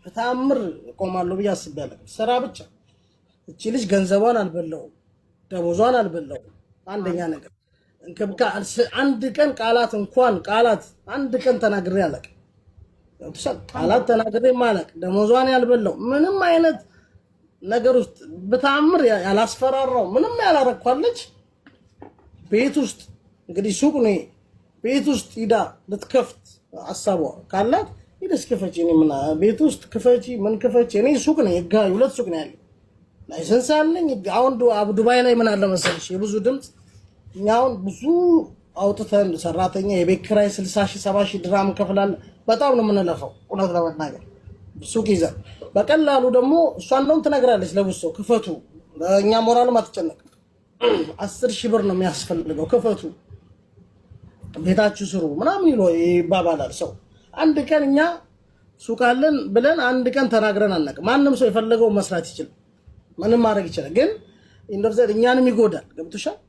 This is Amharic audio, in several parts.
በታምር ቆማለሁ ብዬ አስቤያለሁ። ስራ ብቻ እቺ ልጅ ገንዘቧን አልበላው ደሞዟን አልበላው። አንደኛ ነገር አንድ ቀን ቃላት እንኳን ቃላት አንድ ቀን ተናግሬ አላውቅም። ቃላት ተናግሬ ማለቅ ደሞዟን ያልበላው ምንም አይነት ነገር ውስጥ በታምር ያላስፈራራው ምንም ያላረኳለች። ቤት ውስጥ እንግዲህ ሱቅ ነው ቤት ውስጥ ሂዳ ልትከፍት ሐሳቧ ካላት ሂደሽ ክፈቺ። እኔ ምን ቤት ውስጥ ክፈቺ ምን ክፈቺ? እኔ ሱቅ ነው የጋይ ሁለት ሱቅ ነው ያለው ላይሰንስ አለኝ። አሁን ዱባይ ላይ ምን አለ መሰለሽ የብዙ ድምጽ እኛውን ብዙ አውጥተን ሰራተኛ የቤት ኪራይ 60,000 70,000 ድራም ከፍላል። በጣም ነው የምንለፋው እውነት ለመናገር ሱቅ ይዘን በቀላሉ ደግሞ እሷ እንደውም ትነግራለች ለብሶ ክፈቱ እኛ ሞራልም አትጨነቅም 10,000 ብር ነው የሚያስፈልገው ክፈቱ ቤታችሁ ስሩ ምናምን ይባባላል ሰው። አንድ ቀን እኛ ሱቅ አለን ብለን አንድ ቀን ተናግረን አናውቅም። ማንም ሰው የፈለገው መስራት ይችላል ምንም ማድረግ ይችላል። ግን እንደዚህ እኛንም ይጎዳል ገብቶሻል።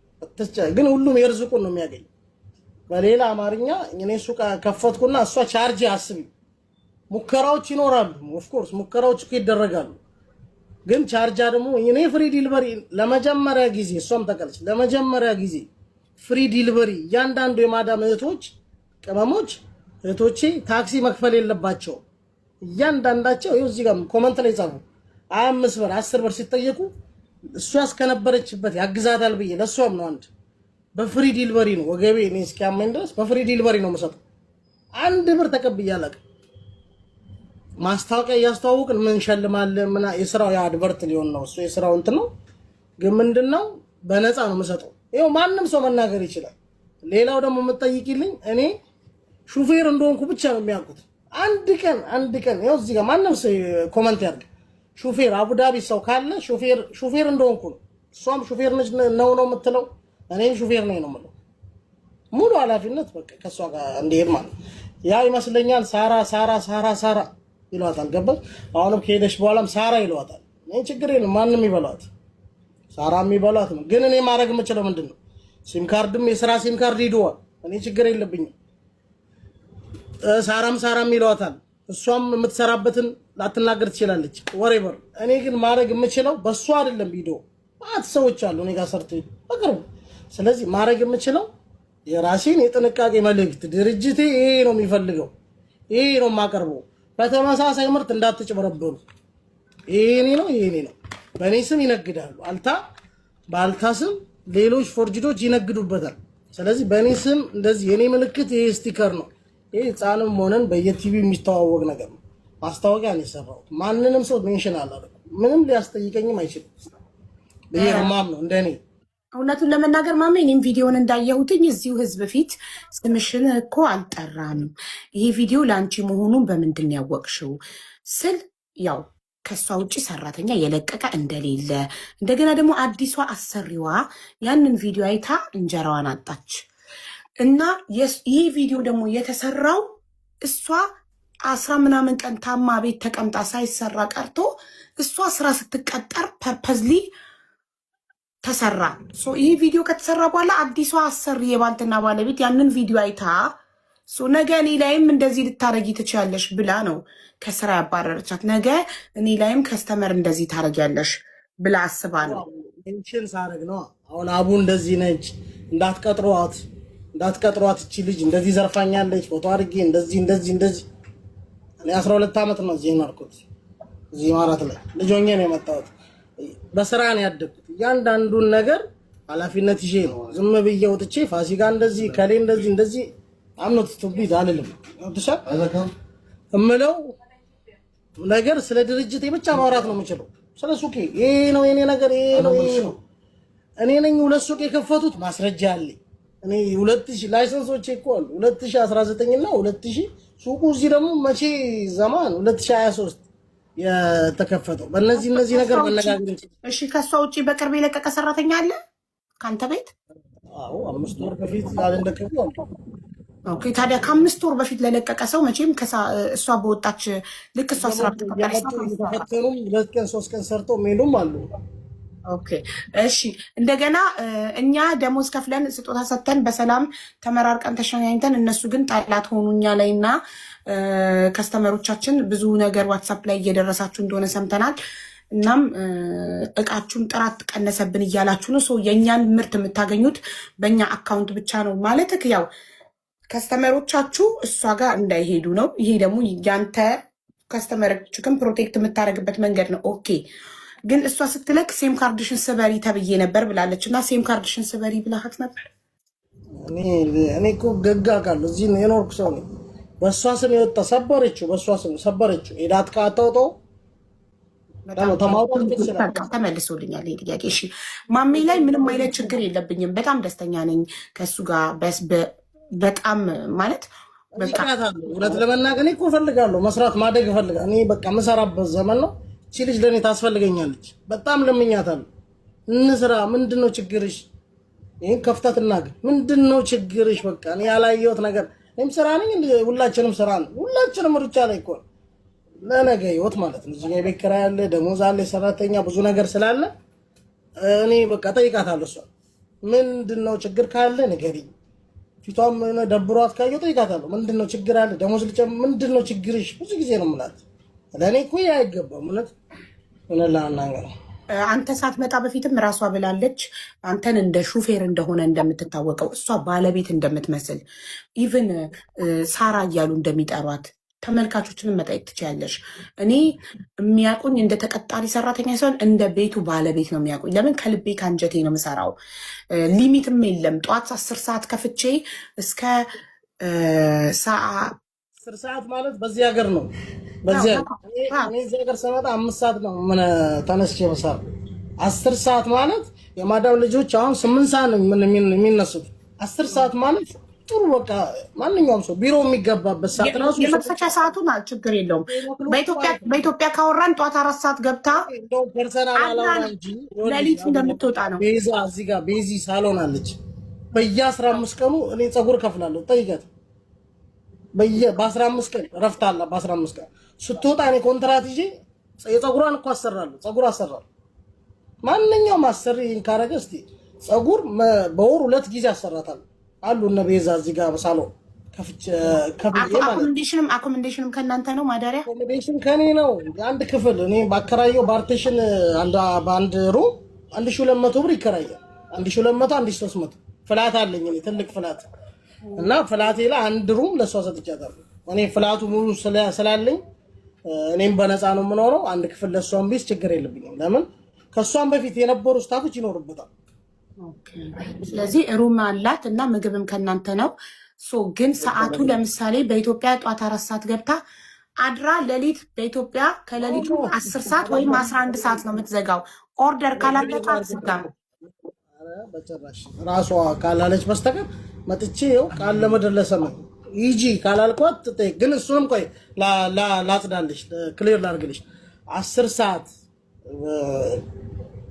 ግን ሁሉም የርዝቁን ነው የሚያገኝ። በሌላ አማርኛ እኔ ሱቅ ከፈትኩና እሷ ቻርጅ አስቢ ሙከራዎች ይኖራሉ። ኦፍ ኮርስ ሙከራዎች ይደረጋሉ። ግን ቻርጃ ደግሞ እኔ ፍሪ ዲሊቨሪ ለመጀመሪያ ጊዜ እሷም ተቀለች ለመጀመሪያ ጊዜ ፍሪ ዲሊቨሪ ያንዳንዱ የማዳም እህቶች ቅመሞች እህቶቼ ታክሲ መክፈል የለባቸው ያንዳንዳቸው ይኸው እዚህ ጋር ኮሜንት ላይ ጻፉ 25 ብር 10 ብር ሲጠየቁ እሷ እስከነበረችበት ያግዛታል ብዬ ለሷም ነው አንድ በፍሪ ዲሊቨሪ ነው ወገቤ እኔ እስኪያመኝ ድረስ በፍሪ ዲሊቨሪ ነው መሰጠው። አንድ ብር ተቀብያለሁ። ማስታወቂያ ያስተዋውቅን ምን ሸልማለን ምን የሥራው የአድቨርት ሊሆን ነው እሱ የሥራው እንት ነው። ግን ምንድነው በነፃ ነው መሰጠው። ይኸው ማንም ሰው መናገር ይችላል። ሌላው ደግሞ የምትጠይቂልኝ እኔ ሹፌር እንደሆንኩ ብቻ ነው የሚያውቁት። አንድ ቀን ይኸው እዚህ ጋር ማንም ሰው ኮሜንት ያድርግ ሹፌር አቡዳቢ ሰው ካለ ሹፌር እንደሆንኩ ነው። እሷም ሹፌር ነች ነው የምትለው እኔም ሹፌር ነኝ ነው የምለው። ሙሉ ኃላፊነት በቃ ከሷ ጋር እንዲሄድ ማለት ያ ይመስለኛል። ሳራ ይሏታል ገባሽ? አሁንም ከሄደሽ በኋላም ሳራ ይሏታል። እኔ ችግር የለም ማንም ይበሏት ሳራ የሚበሏት ነው። ግን እኔ ማድረግ የምችለው ምንድነው ሲም ካርድም የሥራ ሲም ካርድ ይደዋል። እኔ ችግር የለብኝም። ሳራም ይሏታል። እሷም የምትሰራበትን ላትናገር ትችላለች ወሬቨር። እኔ ግን ማድረግ የምችለው በሷ አይደለም። ቪዲዮ ማት ሰዎች አሉ እኔ ጋር ሰርተው በቅርቡ። ስለዚህ ማድረግ የምችለው የራሴን የጥንቃቄ መልእክት ድርጅቴ ይሄ ነው የሚፈልገው ይሄ ነው የማቀርበው። በተመሳሳይ ምርት እንዳትጭበረበሩ። ይሄ ነው በእኔ ስም ይነግዳሉ። በአልታ ስም ሌሎች ፎርጅዶች ይነግዱበታል። ስለዚህ በእኔ ስም እንደዚህ የኔ ምልክት ይሄ ስቲከር ነው። ይሄ ህፃንም ሆነን በየቲቪ የሚስተዋወቅ ነገር ነው። ማስታወቂያ ነው የሰራሁት። ማንንም ሰው ሜንሽን አላደረኩም። ምንም ሊያስጠይቀኝም አይችልም። በየማም ነው እንደኔ እውነቱን ለመናገር ማማ እኔም ቪዲዮውን እንዳየሁትኝ እዚሁ ህዝብ ፊት ስምሽን እኮ አልጠራም ይሄ ቪዲዮ ለአንቺ መሆኑን በምንድን ያወቅሽው ስል ያው ከሷ ውጪ ሰራተኛ የለቀቀ እንደሌለ እንደገና ደግሞ አዲሷ አሰሪዋ ያንን ቪዲዮ አይታ እንጀራዋን አጣች እና ይሄ ቪዲዮ ደግሞ የተሰራው እሷ 10 ምናምን ቀን ታማ ቤት ተቀምጣ ሳይሰራ ቀርቶ እሷ ስራ ስትቀጠር ፐርፐዝሊ ተሰራ። ይሄ ቪዲዮ ከተሰራ በኋላ አዲሷ አሰሪ የባልትና ባለቤት ያንን ቪዲዮ አይታ ነገ እኔ ላይም እንደዚህ ልታረጊ ትችያለሽ ብላ ነው ከስራ ያባረረቻት። ነገ እኔ ላይም ከስተመር እንደዚህ ታረጊያለሽ ብላ አስባ ነው እንችን ሳረግ ነው። አሁን አቡ እንደዚህ ነች እንዳትቀጥሯት እቺ ልጅ እንደዚህ ዘርፋኛለች ፎቶ አድርጌ እንደዚህ እኔ 12 ዓመት ነው እዚህ ማርኩት እዚህ ማራት ላይ ልጅ ሆኜ ነው የመጣሁት። በስራ ነው ያደግኩት። እያንዳንዱን ነገር ኃላፊነት ይዤ ነው ዝም ብዬ ወጥቼ ፋሲካ እንደዚህ ከሌ እንደዚህ አምኖት ቱቢድ አልልም። ተሻ እምለው ነገር ስለ ድርጅቴ ብቻ ማውራት ነው የምችለው። ስለ ሱቄ ይሄ ነው የኔ ነገር ይሄ ነው። እኔ ነኝ ሁለት ሱቅ የከፈቱት ማስረጃ አለኝ። እኔ 2000 ላይሰንሶች እኮ አሉ 2019 እና 2000 ሱቁ እዚህ ደግሞ መቼ ዘመን 2023 የተከፈተው በእነዚህ ነገር መነጋገር። እሺ ከሷ ውጪ በቅርብ የለቀቀ ሰራተኛ አለ ካንተ ቤት? አዎ 5 ወር በፊት ያለቀቀው አለ። ኦኬ ታዲያ ከ5 ወር በፊት ለለቀቀ ሰው መቼም እሷ በወጣች ልክ እሷ ስራ ተፈተኑ 2 ቀን 3 ቀን ሰርተው ሜሉም አሉ። ኦኬ እሺ። እንደገና እኛ ደሞዝ ከፍለን ስጦታ ሰጥተን በሰላም ተመራርቀን ተሸኛኝተን እነሱ ግን ጠላት ሆኑ እኛ ላይ እና ከስተመሮቻችን ብዙ ነገር ዋትሳፕ ላይ እየደረሳችሁ እንደሆነ ሰምተናል። እናም እቃችሁን ጥራት ቀነሰብን እያላችሁ ነው። የእኛን ምርት የምታገኙት በእኛ አካውንት ብቻ ነው ማለት ያው ከስተመሮቻችሁ እሷ ጋር እንዳይሄዱ ነው። ይሄ ደግሞ ያንተ ከስተመሮችህን ፕሮቴክት የምታደርግበት መንገድ ነው። ኦኬ ግን እሷ ስትለቅ ሴም ካርድሽን ስበሪ ተብዬ ነበር ብላለች እና ሴም ካርድሽን ስበሪ ብላሃት ነበር። እኔ እኮ ገጋ ቃለሁ እዚህ የኖርኩ ሰው ነኝ። በእሷ ስም የወጣ ሰበረችው፣ በእሷ ስም ሰበረችው። ሄዳት ካተውጠው ተመልሶልኛል ይሄ ጥያቄ። እሺ ማሜ ላይ ምንም አይነት ችግር የለብኝም። በጣም ደስተኛ ነኝ ከእሱ ጋር በጣም ማለት እውነት ለመናገር እኔ እኮ እፈልጋለሁ መስራት ማደግ እፈልጋለሁ። እኔ በቃ የምሰራበት ዘመን ነው። እቺ ልጅ ለእኔ ታስፈልገኛለች። በጣም ለምኛታለሁ። እንስራ። ምንድነው ችግርሽ? ይህን ከፍተት እናገር። ምንድነው ችግርሽ? በቃ እኔ ያላየሁት ነገር እኔም ስራ ነኝ። ሁላችንም ስራ ነው። ሁላችንም ሩጫ ላይ እኮ ለነገ ህይወት ማለት ነው። እዚህ ጋር የቤት ኪራይ አለ፣ ደሞዝ አለ፣ ሰራተኛ ብዙ ነገር ስላለ እኔ በቃ ጠይቃታለሁ። እሷ ምንድነው ችግር ካለ ንገሪኝ። ፊቷም ደብሯት ካየሁ ጠይቃታለሁ። ምንድነው ችግር አለ? ደሞዝ ልጨምር። ምንድነው ችግርሽ? ብዙ ጊዜ ነው የምላት። ለእኔ እኮ አይገባም። እውነት ለመናገር አንተ ሳትመጣ በፊትም ራሷ ብላለች አንተን እንደ ሹፌር እንደሆነ እንደምትታወቀው እሷ ባለቤት እንደምትመስል ኢቭን ሳራ እያሉ እንደሚጠሯት ተመልካቾችንም መጠየቅ ትችያለሽ። እኔ የሚያውቁኝ እንደ ተቀጣሪ ሰራተኛ ሳይሆን እንደ ቤቱ ባለቤት ነው የሚያውቁኝ። ለምን ከልቤ ከአንጀቴ ነው የምሰራው። ሊሚትም የለም። ጠዋት 10 ሰዓት ከፍቼ እስከ 10 ሰዓት ማለት በዚህ ሀገር ነው። በዚህ ሀገር ስመጣ 5 ሰዓት ነው ምን ተነስቼ መሳር 10 ሰዓት ማለት የማዳም ልጆች አሁን 8 ሰዓት ነው የሚነሱት። 10 ሰዓት ማለት ጥሩ በቃ ማንኛውም ሰው ቢሮ የሚገባበት ሰዓት ራሱ የመክፈቻ ሰዓቱን ችግር የለውም። በኢትዮጵያ ካወራን ጠዋት 4 ሰዓት ገብታ ፐርሰናል አላወራ እንጂ ሌሊት እንደምትወጣ ነው። ቤዛ እዚህ ጋር ቤዚ ሳሎን አለች። በየ15 ቀኑ እኔ ፀጉር ከፍላለሁ። ጠይቀት በ15 ቀን ረፍት አለ። በ15 ቀን ስትወጣ እኔ ኮንትራት ይዤ የፀጉሯን እኮ አሰራለሁ። ፀጉር አሰራለሁ። ማንኛውም አሰሪ ካረገ እስቲ ፀጉር በወር 2 ጊዜ አሰራታለሁ አሉ እነ ቤዛ እዚህ ጋር ሳሎን ከፍቼ አኮሞዴሽንም ከእናንተ ነው። ማዳሪያ አኮሞዴሽን ከኔ ነው። አንድ ክፍል እኔ ባከራየው ፓርቲሽን በአንድ ሩም 1200 ብር ይከራያል። 1200 1300 ፍላት አለኝ እኔ ትልቅ ፍላት እና ፍላቴ ላይ አንድ ሩም ለሷ ሰጥቻታለሁ። እኔ ፍላቱ ሙሉ ስላለኝ እኔም በነፃ ነው የምኖረው። አንድ ክፍል ለሷም ቢስ ችግር የለብኝም። ለምን ከሷም በፊት የነበሩ ስታፎች ይኖርበታል። ስለዚህ ሩም አላት እና ምግብም ከእናንተ ነው። ግን ሰዓቱ ለምሳሌ በኢትዮጵያ ጠዋት 4 ሰዓት ገብታ አድራ ሌሊት በኢትዮጵያ ከሌሊቱ 10 ሰዓት ወይም 11 ሰዓት ነው የምትዘጋው። ኦርደር ካላለች አትዘጋም። በጭራሽ ራሷ ካላለች በስተቀር መጥቼ ይኸው ቃል ለምድር ለሰማይ ይጂ ካላልኳት ትጠይቅ። ግን እሱንም ቆይ ላጽዳልሽ ክሊር ላድርግልሽ 10 ሰዓት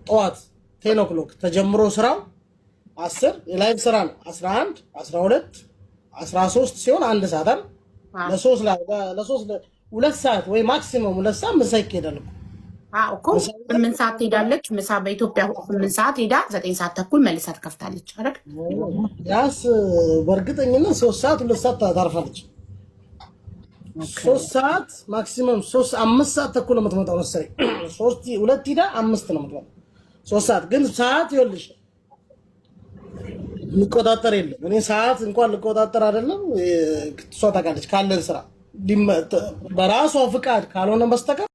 ጠዋት 10 o'clock ተጀምሮ ስራው 10 የላይቭ ስራ ነው። 11 12 13 ሲሆን 1 ሰዓት አይደል? ለሶስት 2 ሰዓት ወይ ማክሲመም 2 ሰዓት ምሳ ይሄዳል እኮ 8 ሰዓት ትሄዳለች። ምሳ በኢትዮጵያ 8 ሰዓት ሄዳ 9 ሰዓት ተኩል መልሳ ትከፍታለች አይደል? ያስ በእርግጠኝነት 3 ሰዓት 2 ሰዓት ታርፋለች። 3 ሰዓት ማክሲመም 5 ሰዓት ተኩል ነው የምትመጣው መሰለኝ። 2 ሄዳ 5 ነው የምትመጣው 3 ሰዓት ግን ሰዓት ይኸውልሽ ልቆጣጠር የለም። እኔ ሰዓት እንኳን ልቆጣጠር አይደለም እሷ ታውቃለች ካለን ስራ በራሷ ፍቃድ ካልሆነ በስተቀር